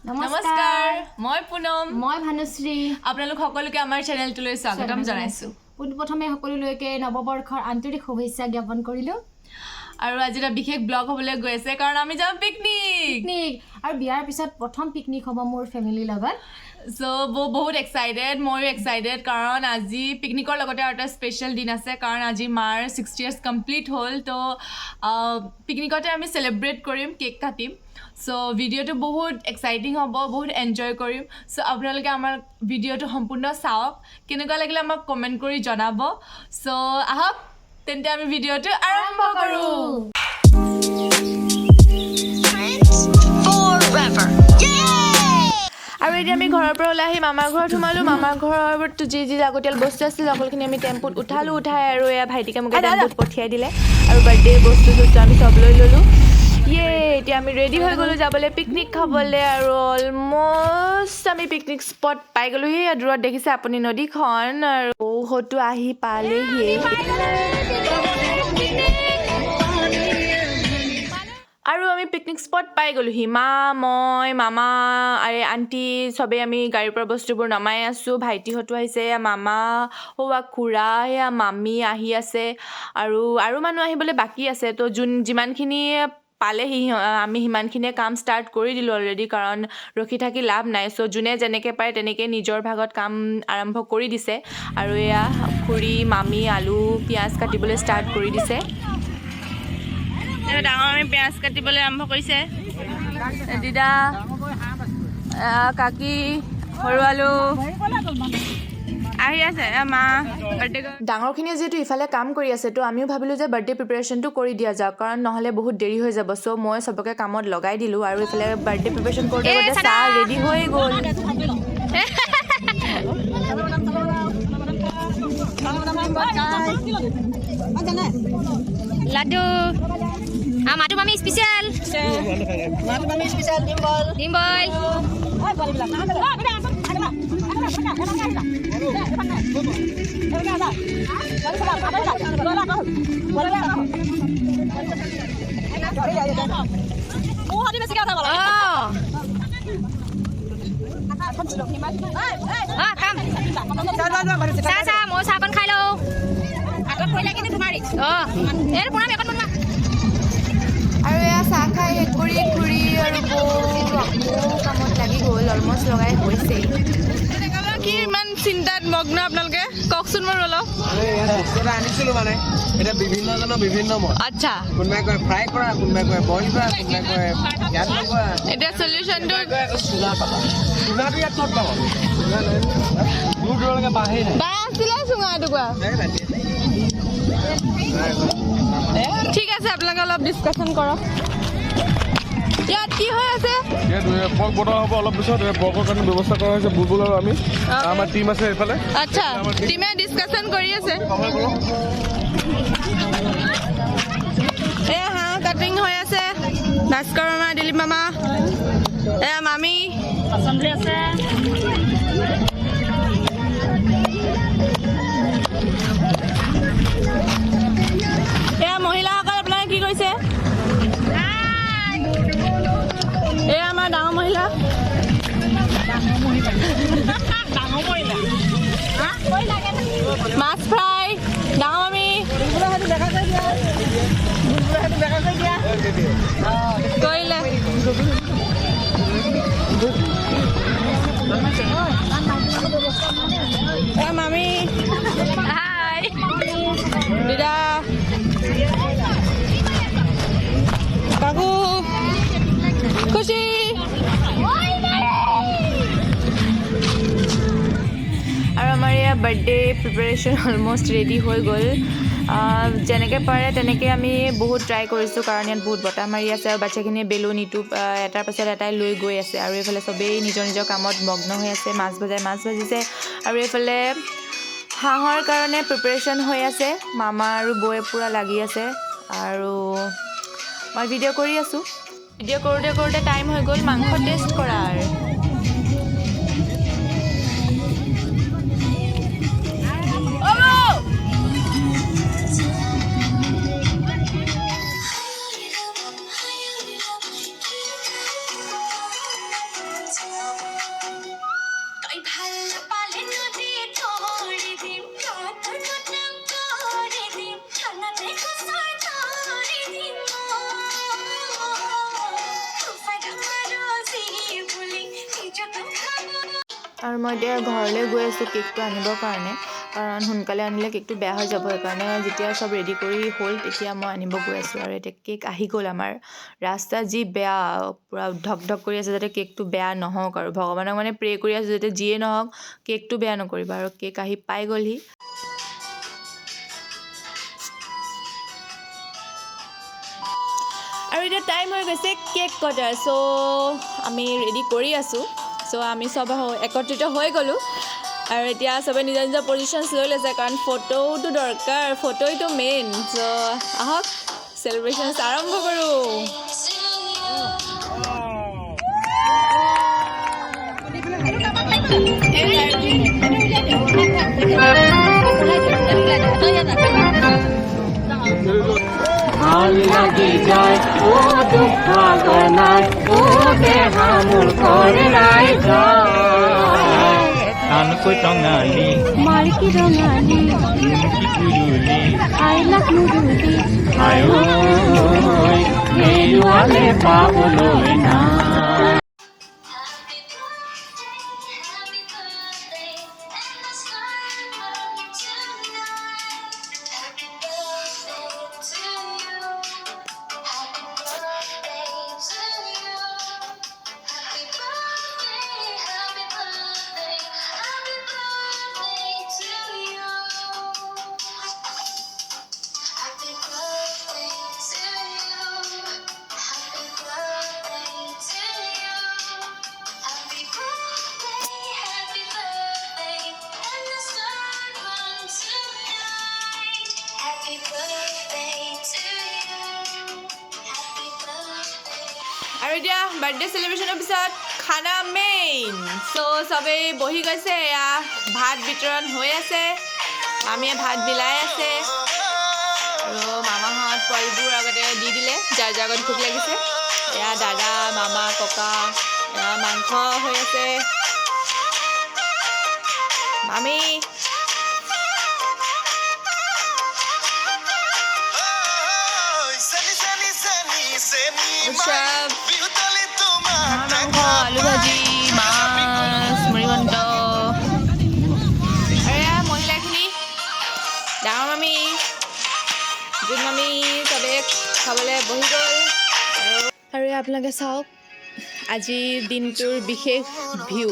নমস্কাৰ মই পুনম মই ভানুশ্ৰী আপোনালোক সকলোকে আমাৰ চেনেলটোলৈ স্বাগতম জনাইছো প্ৰথমে সকলোলৈকে নৱবৰ্ষৰ আন্তৰিক শুভেচ্ছা জ্ঞাপন কৰিলো আৰু আজি এটা বিশেষ ব্লগ হ'বলৈ গৈ আছে কাৰণ আমি যাম পিকনিক আৰু বিয়াৰ পিছত প্ৰথম পিকনিক হ'ব মোৰ ফেমিলিৰ লগত সো বহুত এক্সাইটেড ময়ো এক্সাইটেড কাৰণ আজি পিকনিকৰ লগতে আৰু এটা স্পেচিয়েল দিন আছে কাৰণ আজি মাৰ 60 ইয়াৰ্ছ কমপ্লিট হ'ল তো পিকনিকতে আমি চেলিব্ৰেট কৰিম কেক কাটিম সো ভিডিঅ'টো বহুত এক্সাইটিং হ'ব বহুত এনজয় কৰিম সো আপোনালোকে আমাৰ ভিডিঅ'টো সম্পূৰ্ণ চাওক কেনেকুৱা লাগিলে আমাক কমেণ্ট কৰি জনাব সো আহক তেন্তে আমি ভিডিঅ'টো আৰম্ভ কৰোঁ আৰু এতিয়া আমি ঘৰৰ পৰা ওলাই আহি মামাৰ ঘৰত সোমালোঁ মামাৰ ঘৰত যি যি লাগতিয়াল বস্তু আছিল সকলোখিনি আমি টেম্পুত উঠাই আৰু এয়া ভাইটিকে মোকে টেম্পুত পঠিয়াই দিলে আৰু বাৰ্থডে বস্তু আমি চব লৈ ল'লোঁ এতিয়া আমি ৰেডি হৈ গ'লোঁ যাবলৈ পিকনিক খাবলৈ আৰু অলমষ্ট আমি পিকনিক স্পট পাই গ'লোঁ সেই দূৰত দেখিছে আপুনি নদীখন আৰু ঔষধটো আহি পালেহি আৰু আমি পিকনিক স্পট পাই গ'লোহি মই মামা আৰু আণ্টি চবেই আমি গাড়ীৰ পৰা বস্তুবোৰ নমাই আছোঁ ভাইটিহঁতো আহিছে মামা খুৰা সেয়া মামী আহি আছে আৰু মানুহ আহিবলৈ বাকী আছে তো যিমানখিনি পালেহি আমি সিমানখিনিয়ে কাম ষ্টাৰ্ট কৰি দিলোঁ অলৰেডি কাৰণ ৰখি থাকি লাভ নাই চ' যোনে যেনেকৈ পাৰে তেনেকৈ নিজৰ ভাগত কাম আৰম্ভ কৰি দিছে আৰু এয়া খুৰী মামী আলু পিঁয়াজ কাটিবলৈ ষ্টাৰ্ট কৰি দিছে ডাঙৰ আমি পিঁয়াজ কাটিবলৈ আৰম্ভ কৰিছে দিদা কাকি সৰু আলু আহি আছে মা বাৰ্থডে ডাঙৰখিনিয়ে যিহেতু ইফালে কাম কৰি আছে তো আমিও ভাবিলোঁ যে বাৰ্থডে প্ৰিপেৰেশ্যনটো কৰি দিয়া যাওক কাৰণ নহ'লে বহুত দেৰি হৈ যাব চ' মই চবকে কামত লগাই দিলোঁ আৰু ইফালে বাৰ্থডে প্ৰিপেৰেশ্যন কৰোঁতে চাহ ৰেডি হৈ গ'ল লাডু মাটু মামি স্পেচিয়েল ডিম্বল মই চাহকণ খাই লওঁ আগত পইলা কিন্তু তোমাৰি আৰু এয়া চাহ খাই শেষ কৰি খুৰী আৰু বৌ কামত লাগি গ'ল অলমষ্ট লগাই হৈছেই কি ইমান চিন্তাত মগ্ন আপোনালোকে কওকচোন বাৰু অলপ আনিছিলো মানে এতিয়া বিভিন্নজনৰ বিভিন্ন মত আচ্ছা কোনোবাই কয় ফ্ৰাই কৰা কোনোবাই কয় বইল কৰা কোনোবাই কয় ইয়াত লগোৱা এতিয়া চলিউশ্যনটো চুঙা পাতা চুঙাটো ইয়াত ক'ত পাব দূৰ দূৰলৈকে বাঢ়েই নাই বা আছিলে চুঙা এটুকুৰা ঠিক আছে আপোনালোকে অলপ ডিছকাশ্যন কৰক ইয়াত কি হৈ আছে পৰ্ক বনোৱা হ'ব অলপ পিছত পৰ্কৰ কাৰণে ব্যৱস্থা কৰা হৈছে বুলবুল আৰু আমি আমাৰ টিম আছে এইফালে আচ্ছা টিমে ডিছকাশ্যন কৰি আছে এয়া হাঁহ কাটিং হৈ আছে ভাস্কৰ মামা দিলীপ মামা এয়া মামী আচম্বলি আছে এয়া মহিলাসকল আপোনালোকে কি কৰিছে এয়া আমাৰ ডাঙৰ মহিলা মাছ ফ্ৰাই ডাঙৰ মামী কৰিলে এয়া মামী হাই দিদা কাকু খুশি আৰু আমাৰ ইয়াৰ বাৰ্থডে প্ৰিপেৰেশ্যন অলমষ্ট ৰেডি হৈ গ'ল যেনেকৈ পাৰে তেনেকৈ আমি বহুত ট্ৰাই কৰিছোঁ কাৰণ ইয়াত বহুত বতাহ মাৰি আছে আৰু বাচ্ছাখিনিয়ে বেলুন ইটো এটাৰ পাছত এটাই লৈ গৈ আছে আৰু এইফালে চবেই নিজৰ নিজৰ কামত মগ্ন হৈ আছে মাছ ভাজিছে আৰু এইফালে হাঁহৰ কাৰণে প্ৰিপেৰেশ্যন হৈ আছে মামা আৰু বৌয়ে পূৰা লাগি আছে আৰু মই ভিডিঅ' কৰি আছোঁ ভিডিঅ' কৰোঁতে টাইম হৈ গ'ল মাংস টেষ্ট কৰাৰ আৰু মই এতিয়া ঘৰলৈ গৈ আছোঁ কেকটো আনিবৰ কাৰণে, কাৰণ সোনকালে আনিলে কেকটো বেয়া হৈ যাব। সেইকাৰণে যেতিয়া চব ৰেডি কৰি হ'ল তেতিয়া মই আনিব গৈ আছোঁ। আৰু এতিয়া কেক আহি গ'ল আমাৰ। ৰাস্তা যি বেয়া, পূৰা ধক ধক কৰি আছে যাতে কেকটো বেয়া নহওক। আৰু ভগৱানক মানে প্ৰে কৰি আছোঁ যাতে যিয়ে নহওক কেকটো বেয়া নকৰিবা। আৰু কেক আহি পাই গ'লহি। আৰু এতিয়া টাইম হৈ গৈছে কেক কটাৰ। চ' আমি ৰেডি কৰি আছোঁ। চ' আমি চব একত্ৰিত হৈ গ'লোঁ। আৰু এতিয়া চবে নিজৰ নিজৰ পজিশ্যনছ লৈ লৈছে, কাৰণ ফটোটো দৰকাৰ, ফটোইটো মেইন। চ' আহক চেলিব্ৰেশ্যনছ আৰম্ভ কৰোঁ। ভাল লাগি যায় ও দুঃখ গনাই ও দেহা মোৰ কৰাই যায় কানকৈ টঙালি মাৰ্কি ৰঙালি কি কুৰুলি আই লাভ নুৰুলি আয়ো হেৰুৱালে পাবলৈ না আৰু এতিয়া বাৰ্থডে চেলিব্ৰেশ্যনৰ পিছত খানা মেইন। চ' চবেই বহি গৈছে, এয়া ভাত বিতৰণ হৈ আছে, মামীয়ে ভাত বিলাই আছে। আৰু মামাহঁত পোৱালিবোৰ আগতে দি দিলে, যাৰ যাৰ আগত ভোক লাগিছে। এয়া দাদা, মামা, ককা, এয়া মাংস হৈ আছে। মামী উৎসৱ, মাংস, আলু ভাজি, মাছ, মুড়িঘণ্ট। আৰু এয়া মহিলাখিনি, ডাঙৰ মামী, যোন মামী, চবে খাবলৈ বহি গ'ল। আৰু এয়া আপোনালোকে চাওক আজিৰ দিনটোৰ বিশেষ ভিউ।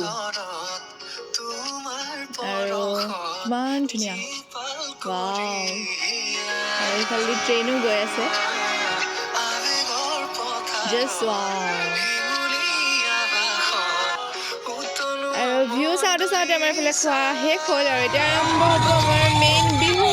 আৰু কিমান ধুনীয়া, ৱাও। আৰু এইফালেদি ট্ৰেইনো গৈ আছে, জাষ্ট ৱাও। আৰু ভিউ চাওঁতে চাওঁতে আমাৰ এইফালে খোৱা শেষ হ'ল। আৰু এতিয়া আৰম্ভ হ'ব আমাৰ মেইন বিহু।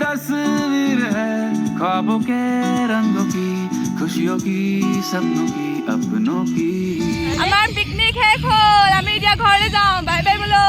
तस्वीर है ख्वाबों के रंगों की खुशियों की सपनों की अपनों की আমাৰ পিকনিক শেষ হ'ল আমি এতিয়া ঘৰলৈ যাওঁ বাই বাই বোলো